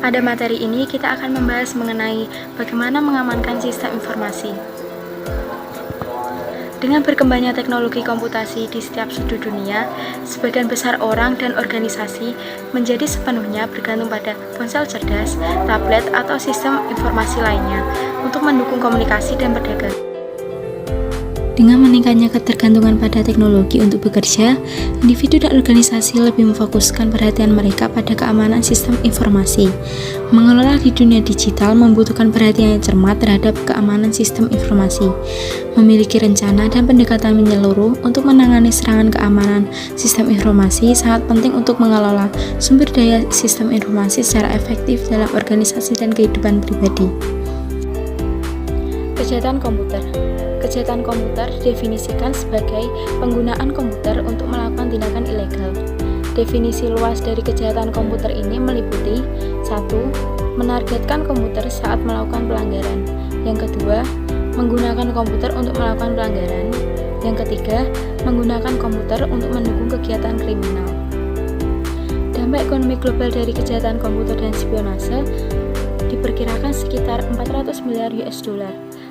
Pada materi ini kita akan membahas mengenai bagaimana mengamankan sistem informasi. Dengan berkembangnya teknologi komputasi di setiap sudut dunia, sebagian besar orang dan organisasi menjadi sepenuhnya bergantung pada ponsel cerdas, tablet, atau sistem informasi lainnya untuk mendukung komunikasi dan berdagang. Dengan meningkatnya ketergantungan pada teknologi untuk bekerja, individu dan organisasi lebih memfokuskan perhatian mereka pada keamanan sistem informasi. Mengelola di dunia digital membutuhkan perhatian yang cermat terhadap keamanan sistem informasi. Memiliki rencana dan pendekatan menyeluruh untuk menangani serangan keamanan sistem informasi sangat penting untuk mengelola sumber daya sistem informasi secara efektif dalam organisasi dan kehidupan pribadi. Kejahatan komputer. Kejahatan komputer didefinisikan sebagai penggunaan komputer untuk melakukan tindakan ilegal. Definisi luas dari kejahatan komputer ini meliputi 1. Menargetkan komputer saat melakukan pelanggaran. Yang kedua, menggunakan komputer untuk melakukan pelanggaran. Yang ketiga, menggunakan komputer untuk mendukung kegiatan kriminal. Dampak ekonomi global dari kejahatan komputer dan spionase diperkirakan sekitar 400 miliar US$.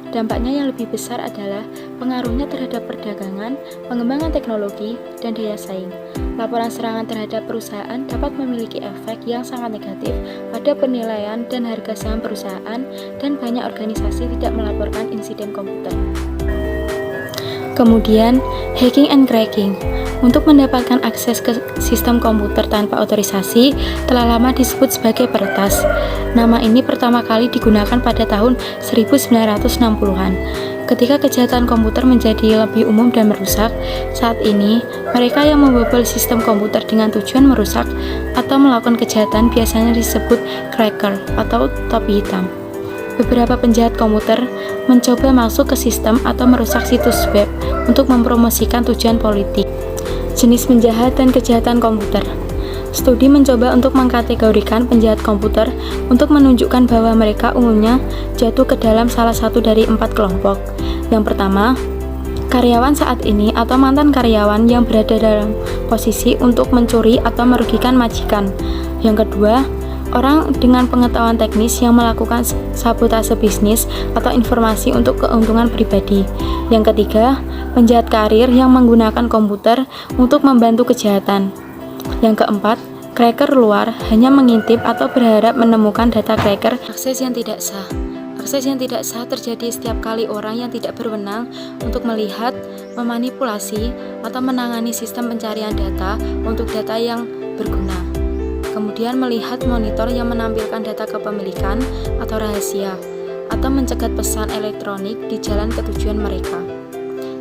Dampaknya yang lebih besar adalah pengaruhnya terhadap perdagangan, pengembangan teknologi, dan daya saing. Laporan serangan terhadap perusahaan dapat memiliki efek yang sangat negatif pada penilaian dan harga saham perusahaan, dan banyak organisasi tidak melaporkan insiden komputer. Kemudian, hacking and cracking. Untuk mendapatkan akses ke sistem komputer tanpa otorisasi telah lama disebut sebagai peretas. Nama ini pertama kali digunakan pada tahun 1960-an. Ketika kejahatan komputer menjadi lebih umum dan merusak, saat ini mereka yang membobol sistem komputer dengan tujuan merusak atau melakukan kejahatan biasanya disebut cracker atau topi hitam. Beberapa penjahat komputer mencoba masuk ke sistem atau merusak situs web untuk mempromosikan tujuan politik. Jenis penjahat dan kejahatan komputer. Studi mencoba untuk mengkategorikan penjahat komputer untuk menunjukkan bahwa mereka umumnya jatuh ke dalam salah satu dari 4 kelompok. Yang pertama, karyawan saat ini atau mantan karyawan yang berada dalam posisi untuk mencuri atau merugikan majikan. Yang kedua, orang dengan pengetahuan teknis yang melakukan sabotase bisnis atau informasi untuk keuntungan pribadi. Yang ketiga, penjahat karir yang menggunakan komputer untuk membantu kejahatan. Yang keempat, cracker luar hanya mengintip atau berharap menemukan data cracker. Akses yang tidak sah. Akses yang tidak sah terjadi setiap kali orang yang tidak berwenang untuk melihat, memanipulasi, atau menangani sistem pencarian data untuk data yang berguna. Kemudian melihat monitor yang menampilkan data kepemilikan atau rahasia, atau mencegat pesan elektronik di jalan ke tujuan mereka.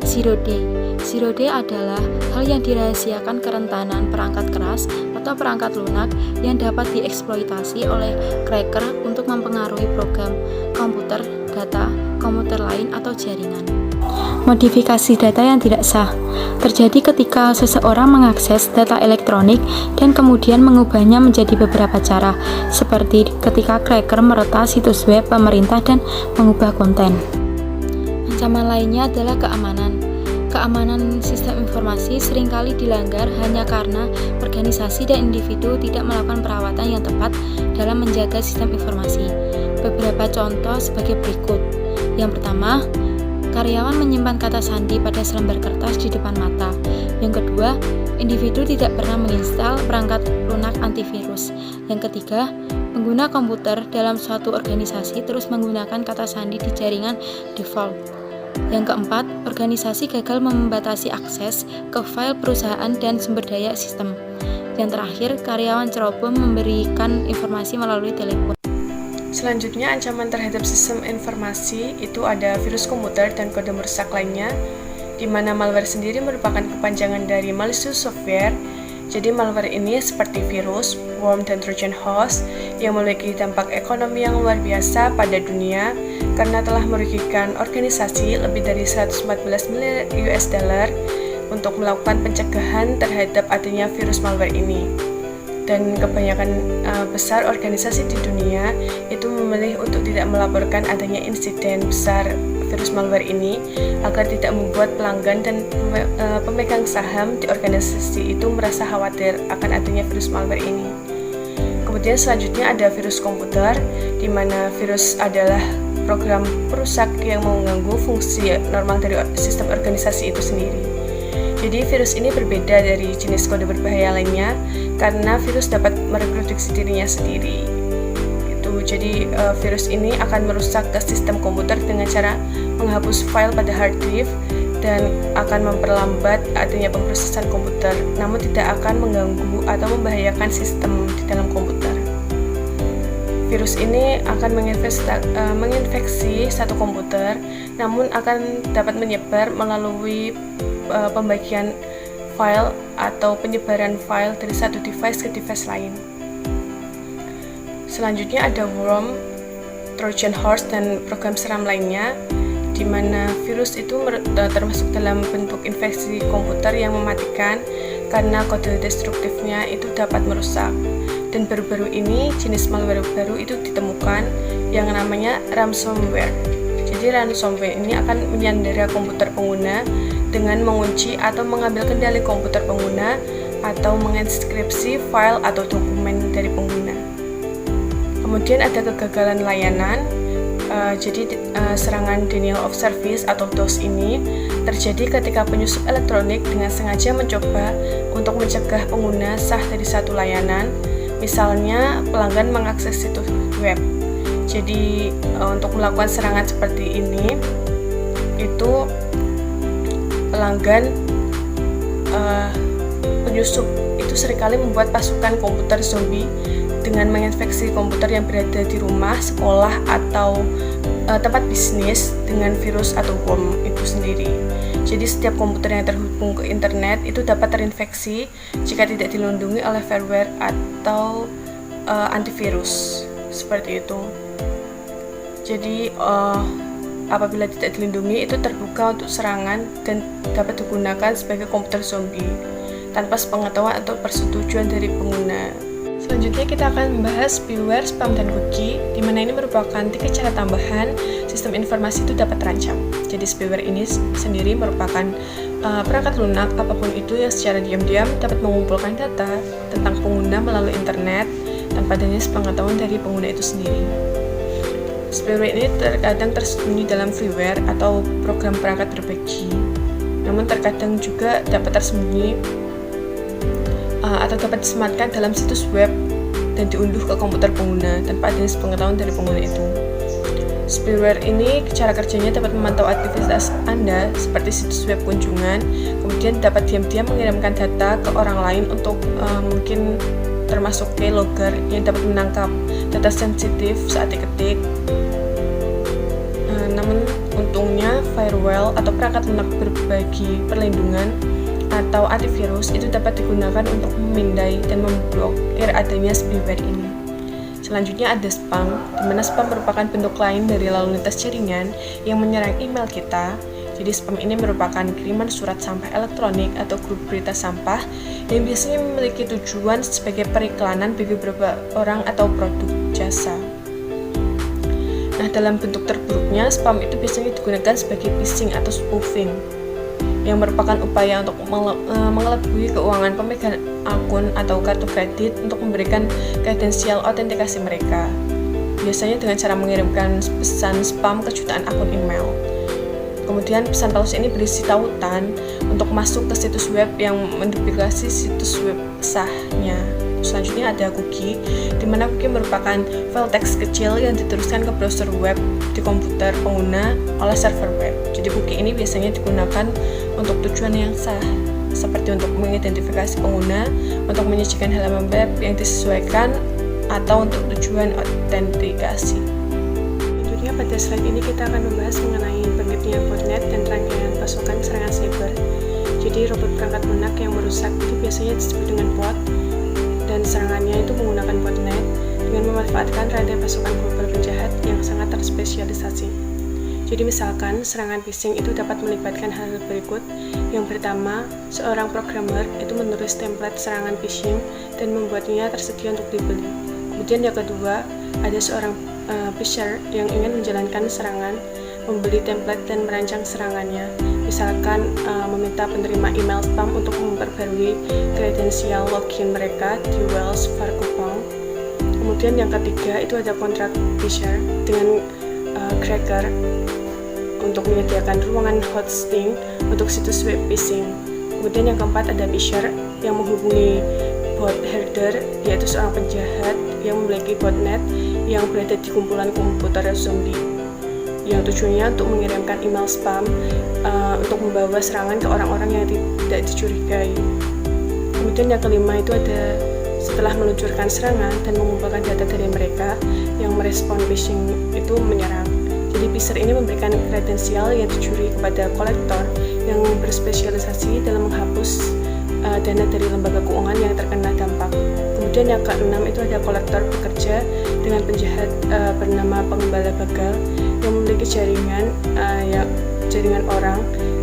Zero day. Zero day adalah hal yang dirahasiakan kerentanan perangkat keras atau perangkat lunak yang dapat dieksploitasi oleh cracker untuk mempengaruhi program komputer, data, komputer lain atau jaringan. Modifikasi data yang tidak sah terjadi ketika seseorang mengakses data elektronik dan kemudian mengubahnya menjadi beberapa cara, seperti ketika cracker meretas situs web pemerintah dan mengubah konten. Ancaman lainnya adalah keamanan. Keamanan sistem informasi seringkali dilanggar hanya karena organisasi dan individu tidak melakukan perawatan yang tepat dalam menjaga sistem informasi. Beberapa contoh sebagai berikut. Yang pertama, karyawan menyimpan kata sandi pada selembar kertas di depan mata. Yang kedua, individu tidak pernah menginstal perangkat lunak antivirus. Yang ketiga, pengguna komputer dalam suatu organisasi terus menggunakan kata sandi di jaringan default. Yang keempat, organisasi gagal membatasi akses ke file perusahaan dan sumber daya sistem. Yang terakhir, karyawan ceroboh memberikan informasi melalui telepon. Selanjutnya, ancaman terhadap sistem informasi itu ada virus komputer dan kode merusak lainnya, di mana malware sendiri merupakan kepanjangan dari malicious software. Jadi malware ini seperti virus, worm, dan trojan horse yang memiliki dampak ekonomi yang luar biasa pada dunia karena telah merugikan organisasi lebih dari 114 miliar US$ untuk melakukan pencegahan terhadap adanya virus malware ini. Dan kebanyakan besar organisasi di dunia itu memilih untuk tidak melaporkan adanya insiden besar virus malware ini agar tidak membuat pelanggan dan pemegang saham di organisasi itu merasa khawatir akan adanya virus malware ini. Kemudian selanjutnya ada virus komputer, di mana virus adalah program perusak yang mengganggu fungsi normal dari sistem organisasi itu sendiri. Jadi virus ini berbeda dari jenis kode berbahaya lainnya karena virus dapat mereproduksi dirinya sendiri. Jadi virus ini akan merusak ke sistem komputer dengan cara menghapus file pada hard drive dan akan memperlambat adanya pemrosesan komputer, namun tidak akan mengganggu atau membahayakan sistem di dalam komputer. Virus ini akan menginfeksi satu komputer, namun akan dapat menyebar melalui pembagian file atau penyebaran file dari satu device ke device lain. Selanjutnya ada worm, Trojan horse, dan program seram lainnya, di mana virus itu termasuk dalam bentuk infeksi komputer yang mematikan karena kode destruktifnya itu dapat merusak. Dan baru-baru ini jenis malware baru itu ditemukan yang namanya ransomware. Jadi ransomware ini akan menyandera komputer pengguna dengan mengunci atau mengambil kendali komputer pengguna atau menginskripsi file atau dokumen dari pengguna. Kemudian ada kegagalan layanan. Serangan denial of service atau DOS ini terjadi ketika penyusup elektronik dengan sengaja mencoba untuk mencegah pengguna sah dari satu layanan. Misalnya pelanggan mengakses situs web. Jadi untuk melakukan serangan seperti ini, itu pelanggan penyusup itu seringkali membuat pasukan komputer zombie dengan menginfeksi komputer yang berada di rumah, sekolah, atau tempat bisnis dengan virus atau worm itu sendiri. Jadi setiap komputer yang terhubung ke internet itu dapat terinfeksi jika tidak dilindungi oleh fireware atau antivirus, seperti itu. Jadi apabila tidak dilindungi itu terbuka untuk serangan dan dapat digunakan sebagai komputer zombie tanpa sepengetahuan atau persetujuan dari pengguna. Selanjutnya kita akan membahas spyware, spam, dan cookie, di mana ini merupakan 3 cara tambahan sistem informasi itu dapat terancam. Jadi spyware ini sendiri merupakan perangkat lunak apapun itu yang secara diam-diam dapat mengumpulkan data tentang pengguna melalui internet tanpa adanya sepengetahuan dari pengguna itu sendiri. Spyware ini terkadang tersembunyi dalam freeware atau program perangkat berbagi, namun terkadang juga dapat tersembunyi atau dapat disematkan dalam situs web dan diunduh ke komputer pengguna tanpa adanya sepengetahuan dari pengguna itu. Spyware ini cara kerjanya dapat memantau aktivitas Anda seperti situs web kunjungan, kemudian dapat diam-diam mengirimkan data ke orang lain untuk mungkin termasuk keylogger yang dapat menangkap data sensitif saat diketik. Namun untungnya firewall atau perangkat lunak berbagi perlindungan atau antivirus itu dapat digunakan untuk memindai dan memblokir adanya spyware ini. Selanjutnya ada spam, di mana spam merupakan bentuk lain dari lalu lintas jaringan yang menyerang email kita. Jadi spam ini merupakan kiriman surat sampah elektronik atau grup berita sampah yang biasanya memiliki tujuan sebagai periklanan bagi beberapa orang atau produk jasa. Nah, dalam bentuk terburuknya, spam itu biasanya digunakan sebagai phishing atau spoofing, yang merupakan upaya untuk mengelabui keuangan pemegang akun atau kartu kredit untuk memberikan kredensial autentikasi mereka, biasanya dengan cara mengirimkan pesan spam ke jutaan akun email. Kemudian pesan palsu ini berisi tautan untuk masuk ke situs web yang menduplikasi situs web sahnya. Selanjutnya ada cookie, di mana cookie merupakan file teks kecil yang diteruskan ke browser web di komputer pengguna oleh server web. Jadi cookie ini biasanya digunakan untuk tujuan yang sah, seperti untuk mengidentifikasi pengguna, untuk menyajikan halaman web yang disesuaikan, atau untuk tujuan autentikasi. Selanjutnya pada slide ini kita akan membahas mengenai bangkitnya botnet dan rangkaian pasukan serangan cyber. Jadi robot perangkat lunak yang merusak itu biasanya disebut dengan bot, dan serangannya itu menggunakan botnet dengan memanfaatkan rantai pasukan global penjahat yang sangat terspesialisasi. Jadi misalkan serangan phishing itu dapat melibatkan hal berikut. Yang pertama, seorang programmer itu menulis template serangan phishing dan membuatnya tersedia untuk dibeli. Kemudian yang kedua, ada seorang phisher yang ingin menjalankan serangan, membeli template dan merancang serangannya. Misalkan meminta penerima email spam untuk memperbarui kredensial login mereka di Wells Fargo Bank. Kemudian yang ketiga itu ada kontrak phishing dengan cracker untuk menyediakan ruangan hosting untuk situs web phishing. Kemudian yang keempat ada phisher yang menghubungi bot herder, yaitu seorang penjahat yang memiliki botnet yang berada di kumpulan komputer zombie, yang tujuannya untuk mengirimkan email spam untuk membawa serangan ke orang-orang yang tidak dicurigai. Kemudian yang kelima itu ada setelah meluncurkan serangan dan mengumpulkan data dari mereka yang merespon phishing itu menyerang. Jadi phisher ini memberikan kredensial yang dicuri kepada kolektor yang berspesialisasi dalam menghapus dana dari lembaga keuangan yang terkena dampak. Kemudian yang keenam itu ada kolektor bekerja dengan penjahat bernama pengembala bagal yang memiliki jaringan orang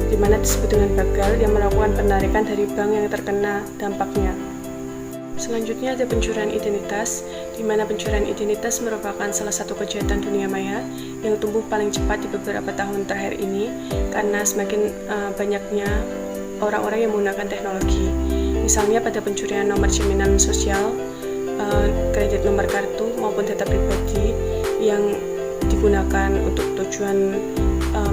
di mana disebut dengan bagal yang melakukan penarikan dari bank yang terkena dampaknya. Selanjutnya ada pencurian identitas, di mana pencurian identitas merupakan salah satu kejahatan dunia maya yang tumbuh paling cepat di beberapa tahun terakhir ini karena semakin banyaknya orang-orang yang menggunakan teknologi. Misalnya pada pencurian nomor jaminan sosial, kredit nomor kartu maupun data pribadi yang digunakan untuk tujuan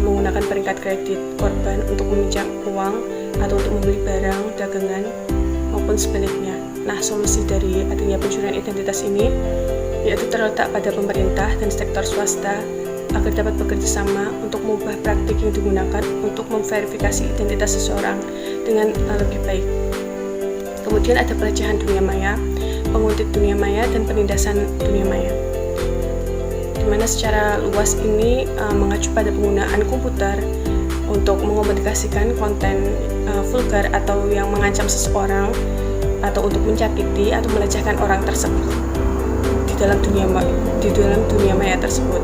menggunakan peringkat kredit korban untuk meminjam uang atau untuk membeli barang dagangan maupun sebaliknya. Nah, solusi dari adanya pencurian identitas ini yaitu terletak pada pemerintah dan sektor swasta agar dapat bekerja sama untuk mengubah praktik yang digunakan untuk memverifikasi identitas seseorang dengan lebih baik. Kemudian ada pelecehan dunia maya, penguntit dunia maya, dan penindasan dunia maya, di mana secara luas ini mengacu pada penggunaan komputer untuk mengomunikasikan konten vulgar atau yang mengancam seseorang atau untuk menyakiti atau melecehkan orang tersebut di dalam dunia maya tersebut.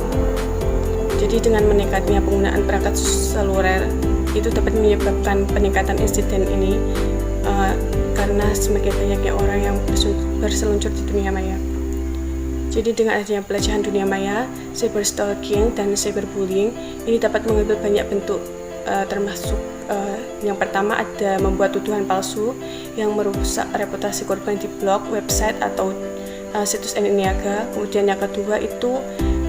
Jadi dengan meningkatnya penggunaan perangkat seluler itu dapat menyebabkan peningkatan insiden ini karena semakin banyaknya orang yang berseluncur di dunia maya. Jadi dengan adanya pelecehan dunia maya, cyberstalking dan cyberbullying ini dapat mengambil banyak bentuk, termasuk yang pertama ada membuat tuduhan palsu yang merusak reputasi korban di blog, website atau situs niaga. Kemudian yang kedua itu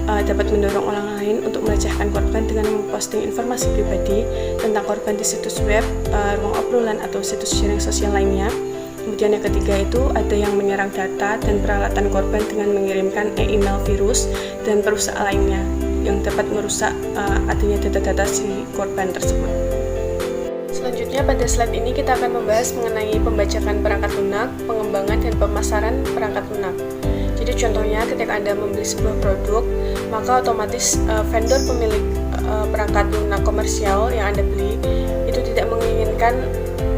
dapat mendorong orang lain untuk melecehkan korban dengan memposting informasi pribadi tentang korban di situs web, ruang obrolan atau situs sharing sosial lainnya. Kemudian yang ketiga itu ada yang menyerang data dan peralatan korban dengan mengirimkan email virus dan perusak lainnya yang dapat merusak adanya data-data si korban tersebut. Selanjutnya pada slide ini kita akan membahas mengenai pembajakan perangkat lunak, pengembangan dan pemasaran perangkat lunak. Jadi contohnya ketika Anda membeli sebuah produk, maka otomatis vendor pemilik perangkat lunak komersial yang Anda beli itu tidak menginginkan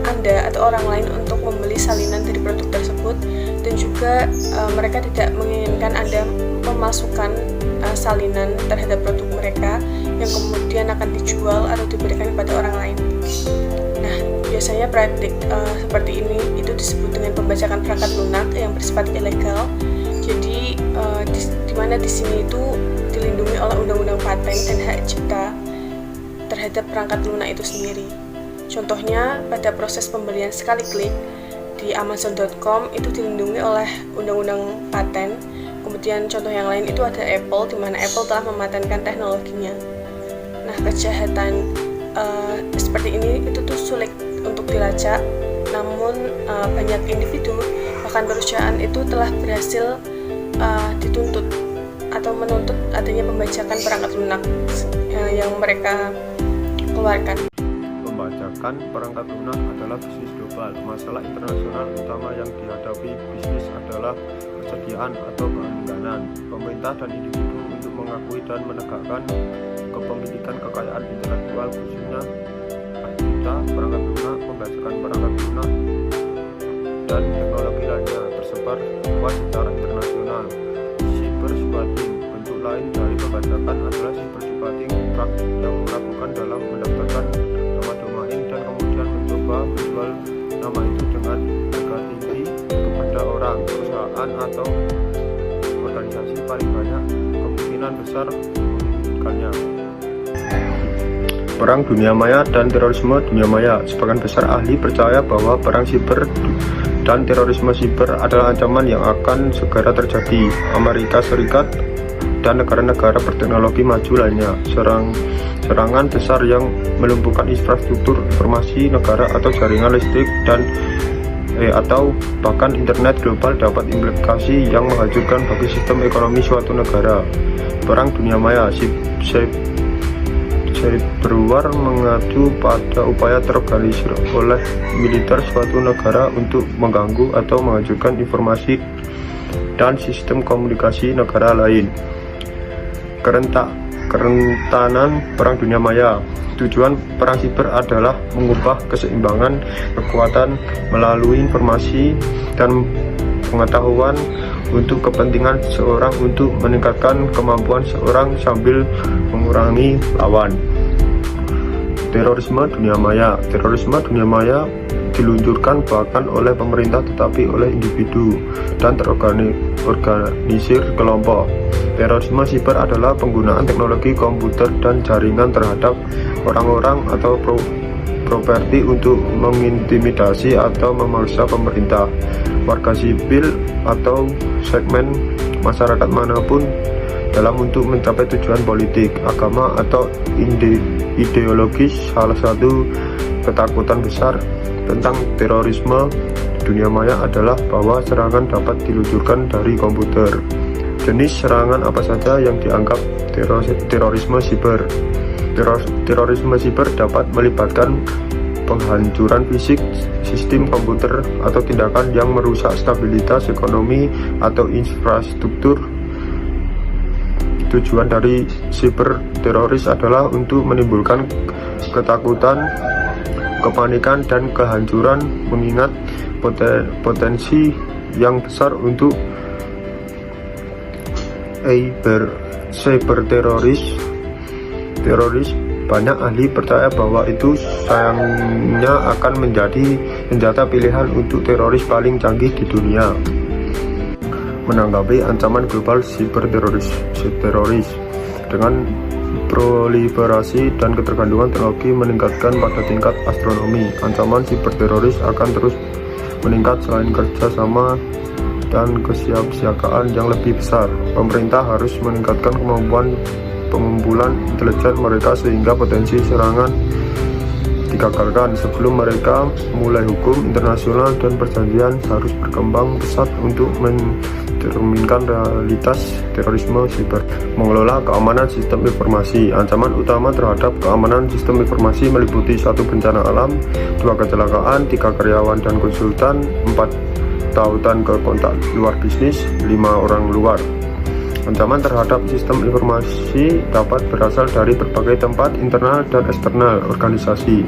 Anda atau orang lain untuk membeli salinan dari produk tersebut, dan juga mereka tidak menginginkan Anda memasukkan salinan terhadap produk mereka yang kemudian akan dijual atau diberikan kepada orang lain. Nah, biasanya praktik seperti ini itu disebut dengan pembajakan perangkat lunak yang bersifat ilegal. Jadi di mana di sini itu dilindungi oleh undang-undang paten dan hak cipta terhadap perangkat lunak itu sendiri. Contohnya pada proses pembelian sekali klik di Amazon.com itu dilindungi oleh undang-undang paten. Kemudian contoh yang lain itu ada Apple, di mana Apple telah mematenkan teknologinya. Nah, kejahatan seperti ini itu tuh sulit untuk dilacak, namun banyak individu bahkan perusahaan itu telah berhasil dituntut atau menuntut adanya pembajakan perangkat lunak yang mereka keluarkan. Pembajakan perangkat lunak adalah bisnis global. Masalah internasional utama yang dihadapi bisnis adalah persediaan atau keengganan pemerintah dan individu untuk mengakui dan menegakkan kepemilikan kekayaan intelektual, khususnya data, perangkat lunak, pembajakan perangkat lunak, dan teknologi lainnya tersebar luas secara internasional. Cybersquatting, bentuk lain dari pembajakan adalah cybersquatting, praktik yang melakukan dalam mendaftarkan nama domain dan kemudian mencoba menjual nama itu dengan harga tinggi kepada orang, perusahaan atau organisasi paling banyak kemungkinan besar memilikikannya. Perang dunia maya dan terorisme dunia maya. Sebagian besar ahli percaya bahwa perang siber dan terorisme siber adalah ancaman yang akan segera terjadi. Amerika Serikat dan negara-negara berteknologi maju lainnya, serangan besar yang melumpuhkan infrastruktur informasi negara atau jaringan listrik atau bahkan internet global dapat implikasi yang menghancurkan bagi sistem ekonomi suatu negara. Perang dunia maya. Cyberwar mengacu pada upaya terorganisir oleh militer suatu negara untuk mengganggu atau menghancurkan informasi dan sistem komunikasi negara lain. Kerentanan perang dunia maya. Tujuan perang siber adalah mengubah keseimbangan kekuatan melalui informasi dan pengetahuan untuk kepentingan seseorang, untuk meningkatkan kemampuan seseorang sambil mengurangi lawan. Terorisme dunia maya. Terorisme dunia maya diluncurkan bahkan oleh pemerintah tetapi oleh individu dan terorganisir kelompok. Terorisme siber adalah penggunaan teknologi komputer dan jaringan terhadap orang-orang atau properti untuk mengintimidasi atau memaksa pemerintah, warga sipil atau segmen masyarakat manapun dalam untuk mencapai tujuan politik, agama atau ideologis. Salah satu ketakutan besar tentang terorisme dunia maya adalah bahwa serangan dapat diluncurkan dari komputer. Jenis serangan apa saja yang dianggap terorisme siber? Terorisme siber dapat melibatkan penghancuran fisik sistem komputer atau tindakan yang merusak stabilitas ekonomi atau infrastruktur. Tujuan dari siber teroris adalah untuk menimbulkan ketakutan, kepanikan, dan kehancuran, mengingat potensi yang besar untuk cyber teroris. Banyak ahli percaya bahwa itu sayangnya akan menjadi senjata pilihan untuk teroris paling canggih di dunia. Menanggapi ancaman global siber teroris dengan proliferasi dan ketergantungan teknologi meningkatkan pada tingkat astronomi, ancaman siber teroris akan terus meningkat. Selain kerjasama dan kesiapsiagaan yang lebih besar, pemerintah harus meningkatkan kemampuan pengumpulan intelijen mereka sehingga potensi serangan digagalkan. Sebelum mereka mulai, hukum internasional dan perjanjian harus berkembang pesat untuk mencerminkan realitas terorisme siber. Mengelola keamanan sistem informasi. Ancaman utama terhadap keamanan sistem informasi meliputi 1 bencana alam, 2 kecelakaan, 3 karyawan dan konsultan, 4 tautan ke kontak luar bisnis, 5 orang luar. Ancaman terhadap sistem informasi dapat berasal dari berbagai tempat, internal dan eksternal organisasi.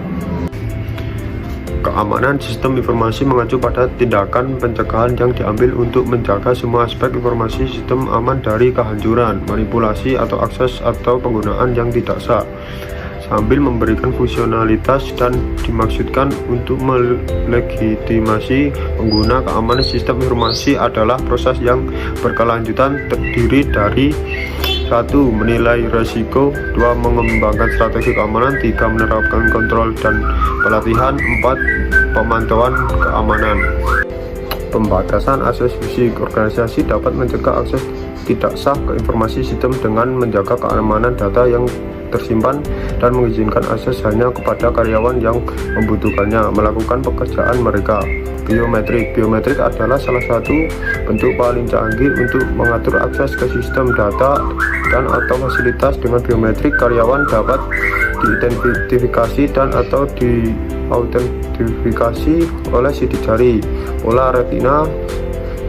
Keamanan sistem informasi mengacu pada tindakan pencegahan yang diambil untuk menjaga semua aspek informasi sistem aman dari kehancuran, manipulasi atau akses atau penggunaan yang tidak sah, sambil memberikan fungsionalitas dan dimaksudkan untuk melegitimasi pengguna. Keamanan sistem informasi adalah proses yang berkelanjutan terdiri dari 1. Menilai risiko, 2. Mengembangkan strategi keamanan, 3. Menerapkan kontrol dan pelatihan, 4. Pemantauan keamanan. Pembatasan akses fisik. Organisasi dapat mencegah akses tidak sah ke informasi sistem dengan menjaga keamanan data yang tersimpan dan mengizinkan akses hanya kepada karyawan yang membutuhkannya. Melakukan pekerjaan mereka. Biometrik adalah salah satu bentuk paling canggih untuk mengatur akses ke sistem data dan atau fasilitas. Dengan biometrik, karyawan dapat diidentifikasi dan atau diautentifikasi oleh sidik jari, pola retina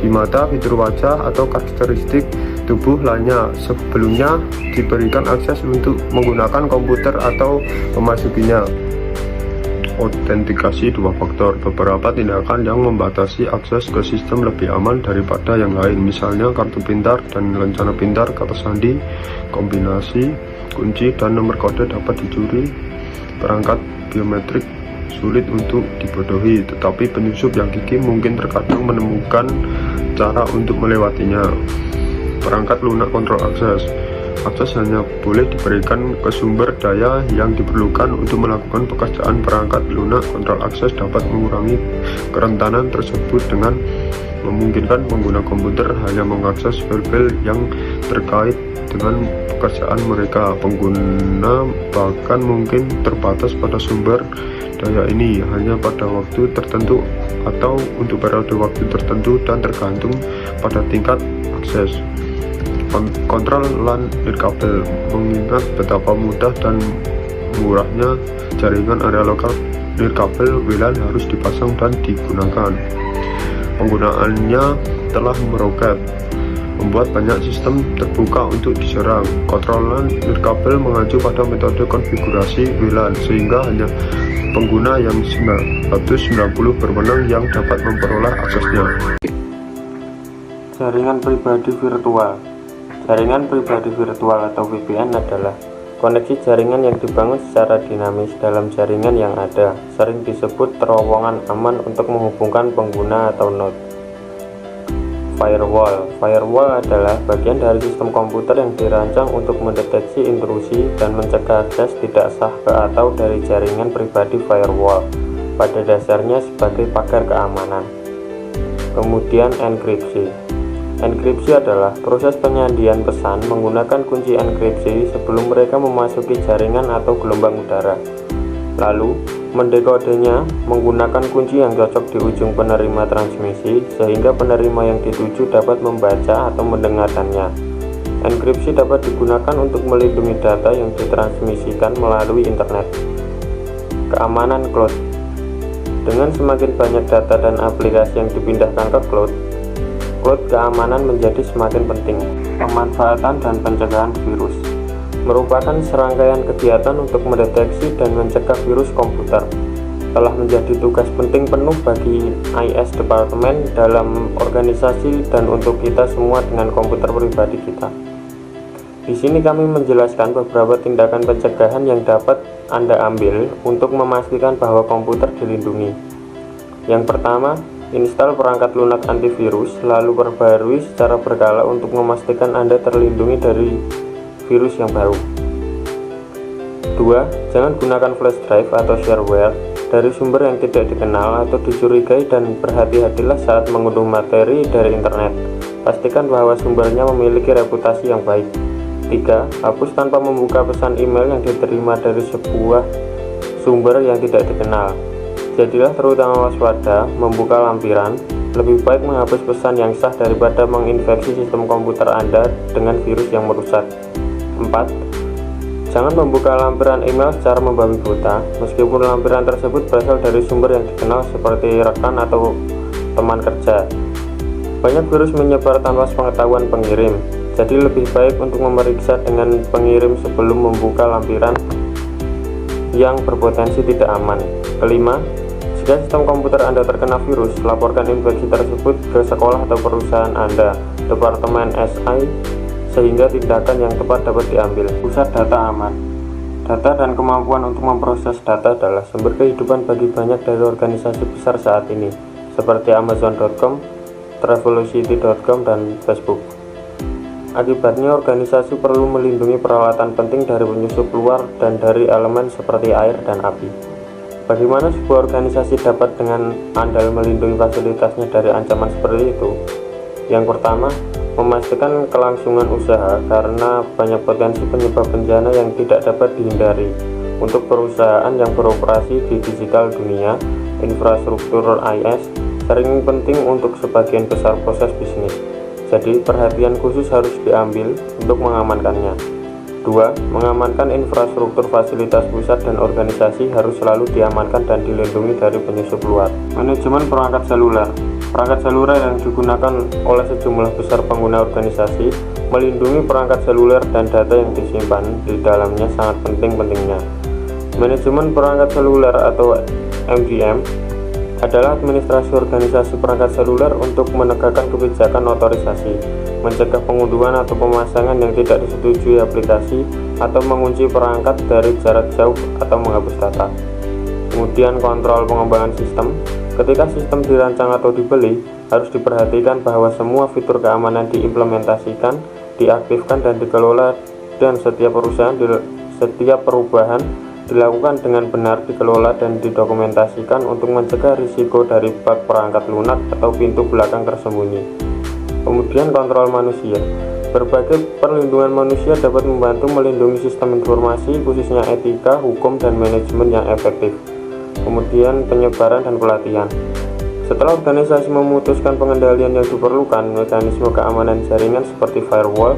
di mata, fitur wajah, atau karakteristik tubuh lainnya. Sebelumnya diberikan akses untuk menggunakan komputer atau memasukinya. Autentikasi 2 faktor. Beberapa tindakan yang membatasi akses ke sistem lebih aman daripada yang lain, misalnya kartu pintar dan lencana pintar, kata sandi, kombinasi kunci dan nomor kode dapat dicuri. Perangkat biometrik sulit untuk dibodohi, tetapi penyusup yang gigih mungkin terkadang menemukan cara untuk melewatinya. Perangkat lunak kontrol akses. Akses hanya boleh diberikan ke sumber daya yang diperlukan untuk melakukan pekerjaan perangkat lunak. Kontrol akses dapat mengurangi kerentanan tersebut dengan memungkinkan pengguna komputer hanya mengakses file-file yang terkait dengan pekerjaan mereka. Pengguna bahkan mungkin terbatas pada sumber daya ini hanya pada waktu tertentu atau untuk periode waktu tertentu dan tergantung pada tingkat akses. Kontrol LAN nirkabel. Mengingat betapa mudah dan murahnya jaringan area lokal nirkabel, WLAN harus dipasang dan digunakan. Penggunaannya telah meroket, membuat banyak sistem terbuka untuk diserang. Kontrol LAN nirkabel mengacu pada metode konfigurasi WLAN, sehingga hanya pengguna yang 990 berwenang yang dapat memperoleh aksesnya. Jaringan pribadi virtual. Jaringan pribadi virtual atau VPN adalah koneksi jaringan yang dibangun secara dinamis dalam jaringan yang ada, sering disebut terowongan aman untuk menghubungkan pengguna atau node. Firewall. Firewall adalah bagian dari sistem komputer yang dirancang untuk mendeteksi intrusi dan mencegah akses tidak sah ke atau dari jaringan pribadi firewall, pada dasarnya sebagai pagar keamanan. Kemudian enkripsi. Enkripsi adalah proses penyandian pesan menggunakan kunci enkripsi sebelum mereka memasuki jaringan atau gelombang udara. Lalu, mendekodenya menggunakan kunci yang cocok di ujung penerima transmisi sehingga penerima yang dituju dapat membaca atau mendengarkannya. Enkripsi dapat digunakan untuk melindungi data yang ditransmisikan melalui internet. Keamanan cloud. Dengan semakin banyak data dan aplikasi yang dipindahkan ke cloud keamanan menjadi semakin penting. Pemanfaatan dan pencegahan virus merupakan serangkaian kegiatan untuk mendeteksi dan mencegah virus komputer. Telah menjadi tugas penting penuh bagi IS Department dalam organisasi dan untuk kita semua dengan komputer pribadi kita. Di sini kami menjelaskan beberapa tindakan pencegahan yang dapat Anda ambil untuk memastikan bahwa komputer dilindungi. Yang pertama, install perangkat lunak antivirus, lalu perbarui secara berkala untuk memastikan Anda terlindungi dari virus yang baru. 2. Jangan gunakan flash drive atau shareware dari sumber yang tidak dikenal atau dicurigai dan berhati-hatilah saat mengunduh materi dari internet. Pastikan bahwa sumbernya memiliki reputasi yang baik. 3. Hapus tanpa membuka pesan email yang diterima dari sebuah sumber yang tidak dikenal. Jadilah terutama waspada membuka lampiran. Lebih baik menghapus pesan yang sah daripada menginfeksi sistem komputer Anda dengan virus yang merusak. 4. Jangan membuka lampiran email secara membabi buta, meskipun lampiran tersebut berasal dari sumber yang dikenal seperti rekan atau teman kerja. Banyak virus menyebar tanpa sepengetahuan pengirim, jadi lebih baik untuk memeriksa dengan pengirim sebelum membuka lampiran yang berpotensi tidak aman. Kelima, jika sistem komputer Anda terkena virus, laporkan infeksi tersebut ke sekolah atau perusahaan Anda, Departemen SI, sehingga tindakan yang tepat dapat diambil. Pusat data aman. Data dan kemampuan untuk memproses data adalah sumber kehidupan bagi banyak dari organisasi besar saat ini, seperti Amazon.com, Travelocity.com, dan Facebook. Akibatnya, organisasi perlu melindungi peralatan penting dari penyusup luar dan dari elemen seperti air dan api. Bagaimana sebuah organisasi dapat dengan andal melindungi fasilitasnya dari ancaman seperti itu? Yang pertama, memastikan kelangsungan usaha karena banyak potensi penyebab bencana yang tidak dapat dihindari. Untuk perusahaan yang beroperasi di digital dunia, infrastruktur IS sering penting untuk sebagian besar proses bisnis. Jadi, perhatian khusus harus diambil untuk mengamankannya. 2. Mengamankan infrastruktur fasilitas pusat dan organisasi harus selalu diamankan dan dilindungi dari penyusup luar. Manajemen perangkat seluler. Perangkat seluler yang digunakan oleh sejumlah besar pengguna organisasi, melindungi perangkat seluler dan data yang disimpan di dalamnya sangat penting-pentingnya. Manajemen perangkat seluler atau MDM adalah administrasi organisasi perangkat seluler untuk menegakkan kebijakan otorisasi, mencegah pengunduhan atau pemasangan yang tidak disetujui aplikasi, atau mengunci perangkat dari jarak jauh atau menghapus data. Kemudian kontrol pengembangan sistem. Ketika sistem dirancang atau dibeli, harus diperhatikan bahwa semua fitur keamanan diimplementasikan, diaktifkan dan dikelola dan setiap perubahan dilakukan dengan benar, dikelola dan didokumentasikan untuk mencegah risiko dari bug perangkat lunak atau pintu belakang tersembunyi. Kemudian kontrol manusia. Berbagai perlindungan manusia dapat membantu melindungi sistem informasi, khususnya etika, hukum, dan manajemen yang efektif. Kemudian penyebaran dan pelatihan. Setelah organisasi memutuskan pengendalian yang diperlukan, mekanisme keamanan jaringan seperti firewall,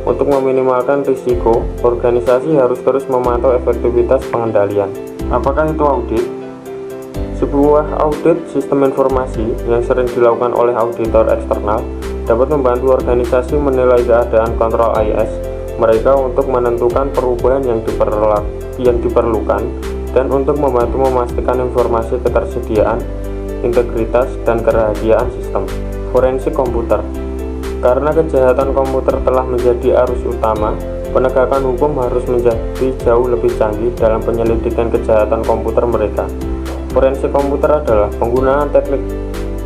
untuk meminimalkan risiko, organisasi harus terus memantau efektivitas pengendalian. Apakah itu audit? Sebuah audit sistem informasi yang sering dilakukan oleh auditor eksternal dapat membantu organisasi menilai keadaan kontrol IS mereka untuk menentukan perubahan yang diperlukan dan untuk membantu memastikan informasi ketersediaan, integritas, dan kerahasiaan sistem. Forensik komputer. Karena kejahatan komputer telah menjadi arus utama, penegakan hukum harus menjadi jauh lebih canggih dalam penyelidikan kejahatan komputer mereka. Forensik komputer adalah penggunaan teknik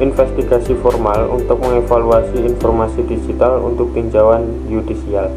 investigasi formal untuk mengevaluasi informasi digital untuk tinjauan yudisial.